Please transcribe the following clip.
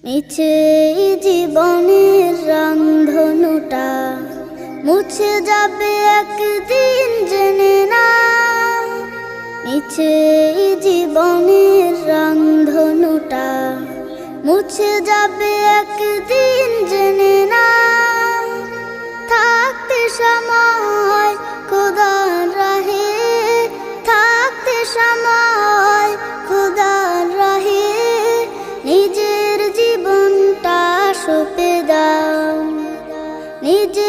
মিছে জীবনের রংধনুটা মুছে যাবে একদিন জেনে না। মিছে জীবনের রংধনুটা মুছে যাবে একদিন জেনে না। থাকতে সময় খোদার রাহে, থাকতে সময় খোদার রাহে নিজের জীবনটা সঁপে দাও। নিজে